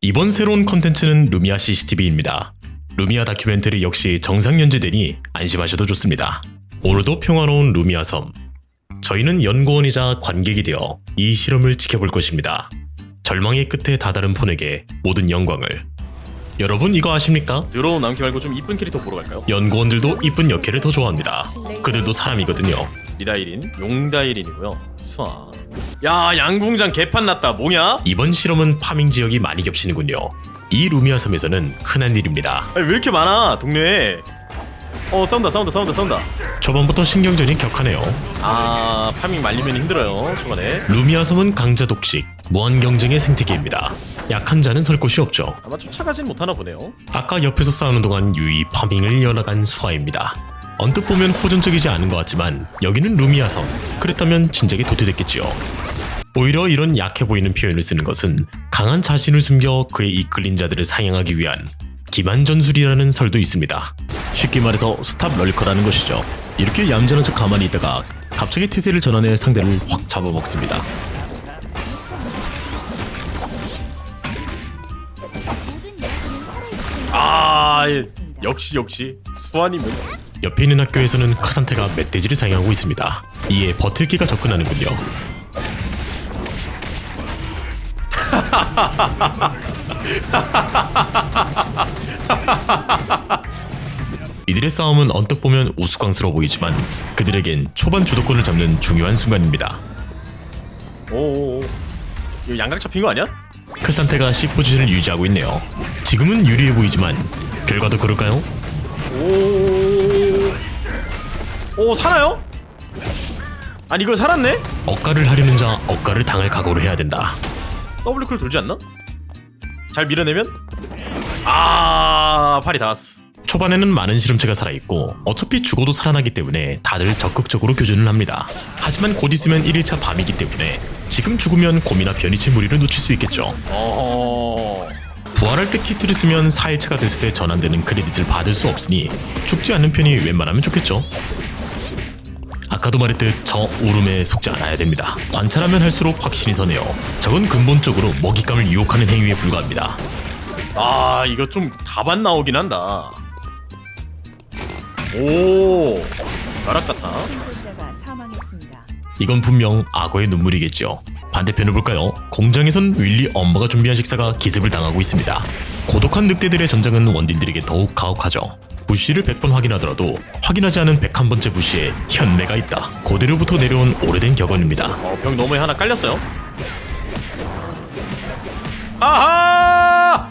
이번 새로운 컨텐츠는 루미아 CCTV입니다. 루미아 다큐멘터리 역시 정상 연재되니 안심하셔도 좋습니다. 오늘도 평화로운 루미아 섬. 저희는 연구원이자 관객이 되어 이 실험을 지켜볼 것입니다. 절망의 끝에 다다른 폰에게 모든 영광을. 여러분 이거 아십니까? 더러운 남캐 말고 좀 이쁜 캐릭터 보러 갈까요? 연구원들도 이쁜 여캐를 더 좋아합니다. 그들도 사람이거든요. 리다이린, 용다이린이고요. 수아. 야, 양궁장 개판 났다. 뭐냐? 이번 실험은 파밍 지역이 많이 겹치는군요. 이 루미아 섬에서는 흔한 일입니다. 아니, 왜 이렇게 많아 동네에. 싸운다. 초반부터 신경전이 격하네요. 아, 파밍 말리면 힘들어요 초반에. 루미아 섬은 강자 독식, 무한 경쟁의 생태계입니다. 약한 자는 설 곳이 없죠. 아마 쫓아가진 못하나 보네요. 아까 옆에서 싸우는 동안 유이 파밍을 이어나간 수아입니다. 언뜻 보면 호전적이지 않은 것 같지만 여기는 루미아 섬, 그랬다면 진작에 도태됐겠지요. 오히려 이런 약해 보이는 표현을 쓰는 것은 강한 자신을 숨겨 그에 이끌린 자들을 사냥하기 위한 기만 전술이라는 설도 있습니다. 쉽게 말해서 스탑 럴커라는 것이죠. 이렇게 얌전한 척 가만히 있다가 갑자기 태세를 전환해 상대를 확 잡아먹습니다. 아, 역시 수아님은. 옆에 있는 학교에서는 카산테가 멧돼지를 사냥하고 있습니다. 이에 버틀기가 접근하는군요. 이들의 싸움은 언뜻 보면 우스꽝스러워 보이지만 그들에겐 초반 주도권을 잡는 중요한 순간입니다. 오, 이거 양각 잡힌 거 아니야? 카산테가 C 포지션을 유지하고 있네요. 지금은 유리해 보이지만 결과도 그럴까요? 오, 살아요? 아니 이걸 살았네? 억가를 하려는 자 억가를 당할 각오를 해야 된다. W쿨 돌지 않나? 잘 밀어내면? 아, 팔이 닿았어. 초반에는 많은 실험체가 살아있고 어차피 죽어도 살아나기 때문에 다들 적극적으로 교전을 합니다. 하지만 곧 있으면 1일차 밤이기 때문에 지금 죽으면 곰이나 변이체 무리를 놓칠 수 있겠죠. 부활할 때 키트를 쓰면 4일차가 됐을 때 전환되는 크레딧을 받을 수 없으니 죽지 않는 편이 웬만하면 좋겠죠. 아까도 말했듯 저 울음에 속지 않아야 됩니다. 관찰하면 할수록 확신이 서네요. 저건 근본적으로 먹잇감을 유혹하는 행위에 불과합니다. 아, 이거 좀 답안 나오긴 한다. 오, 자락 같다. 이건 분명 악어의 눈물이겠죠. 반대편을 볼까요? 공장에선 윌리 엄마가 준비한 식사가 기습을 당하고 있습니다. 고독한 늑대들의 전장은 원딜들에게 더욱 가혹하죠. 부시를 100번 확인하더라도 확인하지 않은 101번째 부시에 현매가 있다. 고대로부터 내려온 오래된 격언입니다. 병 너머에 하나 깔렸어요. 아하!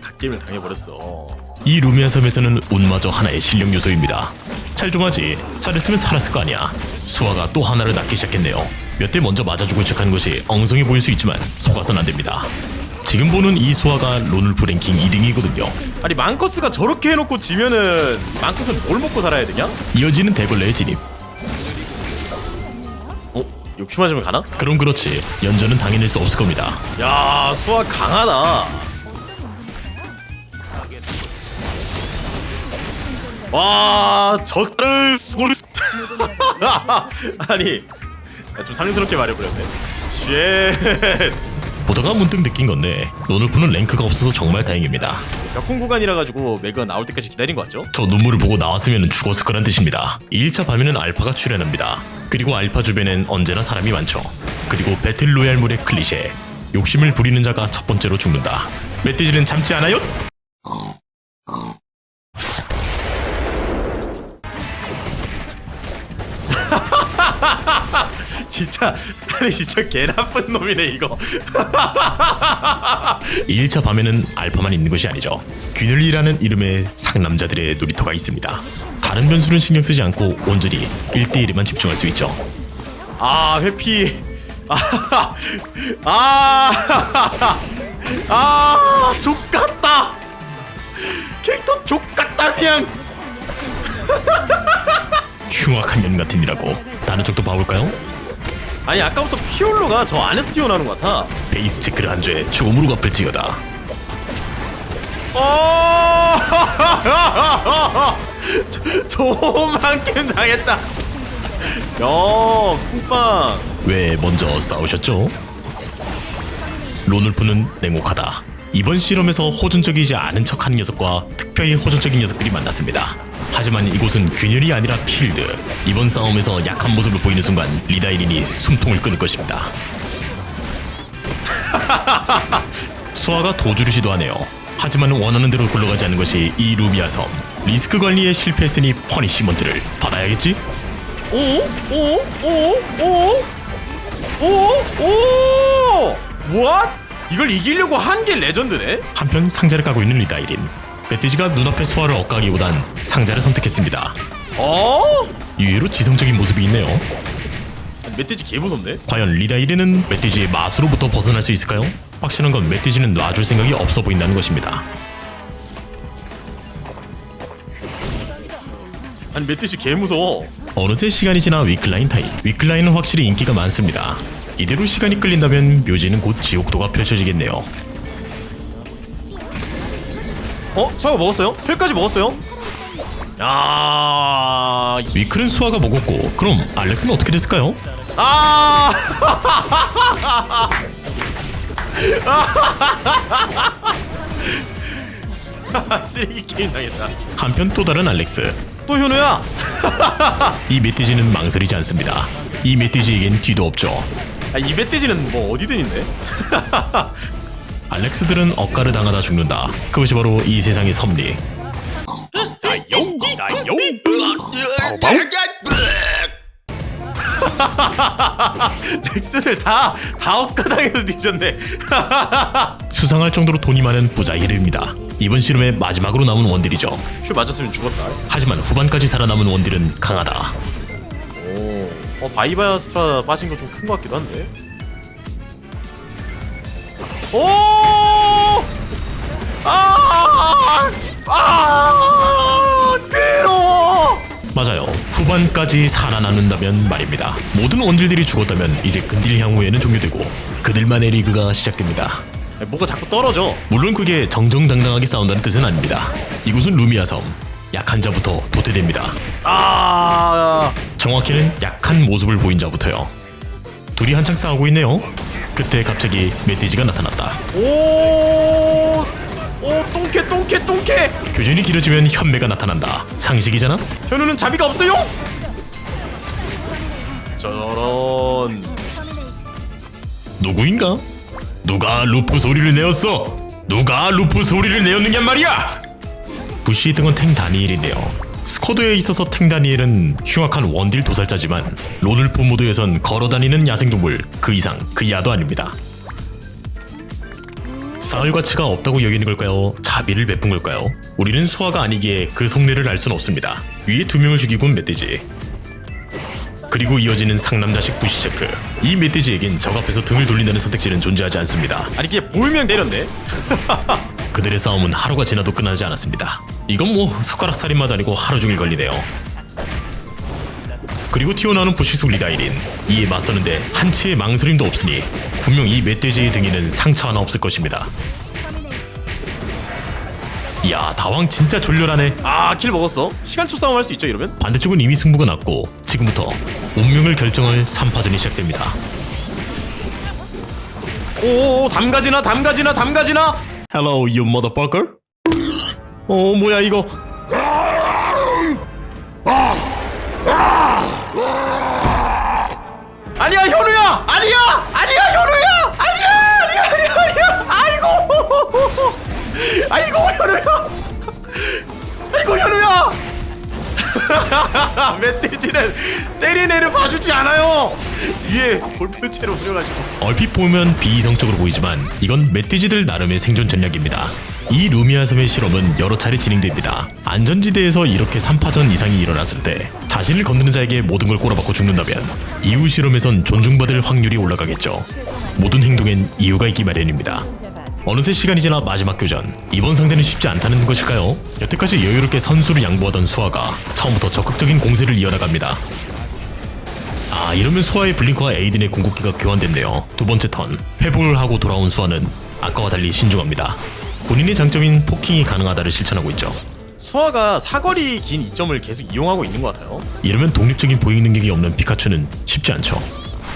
갓게임을 당해버렸어. 이 루미아 섬에서는 운마저 하나의 실력 요소입니다. 잘 좀 하지. 잘했으면 살았을 거 아니야. 수아가 또 하나를 낳기 시작했네요. 몇 대 먼저 맞아주고 시작하는 것이 엉성해 보일 수 있지만 속아선 안 됩니다. 지금 보는 이 수아가 론울프 랭킹 2등이거든요. 아니 망커스가 저렇게 해놓고 지면은 망커스는 뭘 먹고 살아야 되냐? 이어지는 대걸레의 진입. 욕심하자면 가나? 그럼 그렇지. 연전은 당해낼 수 없을 겁니다. 야, 수아 강하다. 와, 저를 스골. 아니, 좀 상스럽게 말해버렸네. 쉣. 보다가 문득 느낀 건데 론울프는 랭크가 없어서 정말 다행입니다. 벽공 구간이라 가지고 매그가 나올 때까지 기다린 거 같죠? 저 눈물을 보고 나왔으면 죽었을 거란 뜻입니다. 2일차 밤에는 알파가 출연합니다. 그리고 알파 주변엔 언제나 사람이 많죠. 그리고 배틀 로얄물의 클리셰, 욕심을 부리는 자가 첫 번째로 죽는다. 멧돼지는 참지 않아요? 진짜, 아니 진짜 개 나쁜 놈이네 이거. 2일차 밤에는 알파만 있는 것이 아니죠. 귀늘리라는 이름의 상남자들의 놀이터가 있습니다. 다른 변수는 신경 쓰지 않고 온전히 1대1에만 집중할 수 있죠. 아, 회피. 족같다. 캐릭터 족같다 그냥. 흉악한 년 같으니라고. 다른 쪽도 봐볼까요? 아니 아까부터 피올로가 저 안에서 튀어나오는 것 같아. 베이스 체크를 한 죄 죽음으로 갚을지어다. 저만큼 당했다. 야, 쿵빵. 왜 먼저 싸우셨죠? 론울프는 냉혹하다. 이번 실험에서 호전적이지 않은 척하는 녀석과 특별히 호전적인 녀석들이 만났습니다. 하지만 이곳은 균열이 아니라 필드. 이번 싸움에서 약한 모습을 보이는 순간 리다이린이 숨통을 끊을 것입니다. 수아가 도주를 시도하네요. 하지만 원하는 대로 굴러가지 않는 것이 이 루미아 섬. 리스크 관리에 실패했으니 퍼니시먼트를 받아야겠지? 오! What? 이걸 이기려고 한 게 레전드네? 한편 상자를 까고 있는 리다이린. 멧돼지가 눈앞에 수아를 엇가기보단 상자를 선택했습니다. 의외로 지성적인 모습이 있네요. 멧돼지 개 무섭네? 과연 리다이린은 멧돼지의 마수로부터 벗어날 수 있을까요? 확실한 건 멧돼지는 놔줄 생각이 없어 보인다는 것입니다. 아니 멧돼지 개 무서워. 어느새 시간이 지나 위클라인 타임. 위클라인은 확실히 인기가 많습니다. 이대로 시간이 끌린다면 묘지는 곧 지옥도가 펼쳐지겠네요. 수아가 먹었어요? 펠까지 먹었어요? 야, 위클은 수아가 먹었고 그럼 알렉스는 어떻게 됐을까요? 쓰레기 게임 당했다. 한편 또 다른 알렉스. 또 현우야. 이 멧돼지는 망설이지 않습니다. 이 멧돼지에겐 뒤도 없죠. 이 멧돼지는 뭐 어디든 있네. 알렉스들은 억가를 당하다 죽는다. 그것이 바로 이 세상의 섭리. 렉스들 다 엇가당해서 뒤졌네. 수상할 정도로 돈이 많은 부자 이름입니다. 이번 실험의 마지막으로 남은 원딜이죠. 슈 맞았으면 죽었다. 하지만 후반까지 살아남은 원딜은 강하다. 바이바스트라 빠진 거 좀 큰 것 같기도 한데. 오! 괴로워! 맞아요. 후반까지 살아남는다면 말입니다. 모든 원딜들이 죽었다면 이제 근딜 향후에는 종료되고 그들만의 리그가 시작됩니다. 뭐가 자꾸 떨어져. 물론 그게 정정당당하게 싸운다는 뜻은 아닙니다. 이곳은 루미아 섬. 약한 자부터 도태됩니다. 정확히는 약한 모습을 보인 자부터요. 둘이 한창 싸우고 있네요. 그때 갑자기 멧돼지가 나타났다. 오, 똥개. 교전이 길어지면 현매가 나타난다. 상식이잖아? 현우는 자비가 없어요. 저런. 누구인가? 누가 루프 소리를 내었어? 누가 루프 소리를 내었느냐 말이야! 부시의 등은 탱 다니엘인데요. 스쿼드에 있어서 탱 다니엘은 흉악한 원딜 도살자지만 론울프 모드에선 걸어다니는 야생동물 그 이상 그 이하도 아닙니다. 싸울 가치가 없다고 여기는 걸까요? 자비를 베푼 걸까요? 우리는 수아가 아니기에 그 속내를 알 순 없습니다. 위에 두 명을 죽이고 온 멧돼지. 그리고 이어지는 상남자식 부시체크. 이 멧돼지에겐 적 앞에서 등을 돌린다는 선택지는 존재하지 않습니다. 아니 그게 보이면 때렸네. 그들의 싸움은 하루가 지나도 끝나지 않았습니다. 이건 뭐 숟가락 살인마도 아니고 하루 종일 걸리네요. 그리고 튀어나오는 부시속 리다이린. 이에 맞서는데 한치의 망설임도 없으니 분명 이 멧돼지의 등에는 상처 하나 없을 것입니다. 이야, 다왕 진짜 졸렬하네. 킬 먹었어. 시간초 싸움 할 수 있죠 이러면? 반대쪽은 이미 승부가 났고 지금부터 운명을 결정할 3파전이 시작됩니다. 오, 담가지나. Hello, you motherfucker? 뭐야 이거? 아니야 현우야. 아니야 현우야. 아니야. 아이고 현우야. 멧돼지는 때린 애를 봐주지 않아요. 뒤에 볼펜체로 오셔가지고. 얼핏 보면 비이성적으로 보이지만 이건 멧돼지들 나름의 생존 전략입니다. 이 루미아 섬의 실험은 여러 차례 진행됩니다. 안전지대에서 이렇게 3파전 이상이 일어났을 때 자신을 건드는 자에게 모든 걸 꼬라박고 죽는다면 이후 실험에선 존중받을 확률이 올라가겠죠. 모든 행동엔 이유가 있기 마련입니다. 어느새 시간이 지나 마지막 교전. 이번 상대는 쉽지 않다는 것일까요? 여태까지 여유롭게 선수를 양보하던 수아가 처음부터 적극적인 공세를 이어나갑니다. 이러면 수아의 블링크와 에이든의 궁극기가 교환됐네요. 두 번째 턴. 회복을 하고 돌아온 수아는 아까와 달리 신중합니다. 본인의 장점인 포킹이 가능하다를 실천하고 있죠. 수아가 사거리 긴 이점을 계속 이용하고 있는 것 같아요. 이러면 독립적인 보잉 능력이 없는 피카츄는 쉽지 않죠.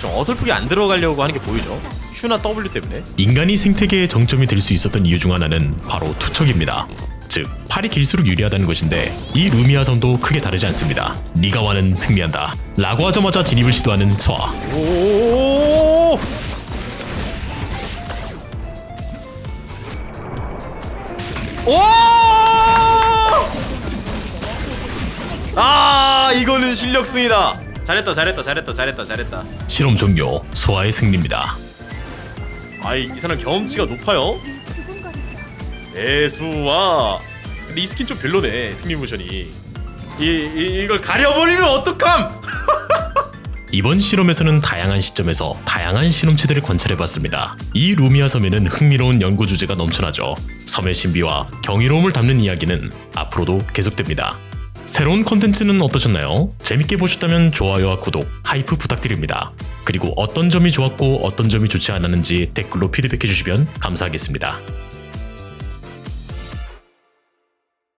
좀 어설프게 안 들어가려고 하는 게 보이죠. Q나 W 때문에. 인간이 생태계의 정점이 될 수 있었던 이유 중 하나는 바로 투척입니다. 즉 팔이 길수록 유리하다는 것인데 이 루미아 섬도 크게 다르지 않습니다. 니가와는 승리한다 라고 하자마자 진입을 시도하는 수아. 오! 오! 아, 이거는 실력승이다. 잘했다. 실험 종료. 수아의 승리입니다. 아이, 이 사람 경험치가 높아요. 애수와 근데 이 스킨 좀 별로네. 승리 모션이 이걸 가려버리면 어떡함. 이번 실험에서는 다양한 시점에서 다양한 실험체들을 관찰해봤습니다. 이 루미아 섬에는 흥미로운 연구 주제가 넘쳐나죠. 섬의 신비와 경이로움을 담는 이야기는 앞으로도 계속됩니다. 새로운 컨텐츠는 어떠셨나요? 재밌게 보셨다면 좋아요와 구독, 하이프 부탁드립니다. 그리고 어떤 점이 좋았고 어떤 점이 좋지 않았는지 댓글로 피드백해 주시면 감사하겠습니다.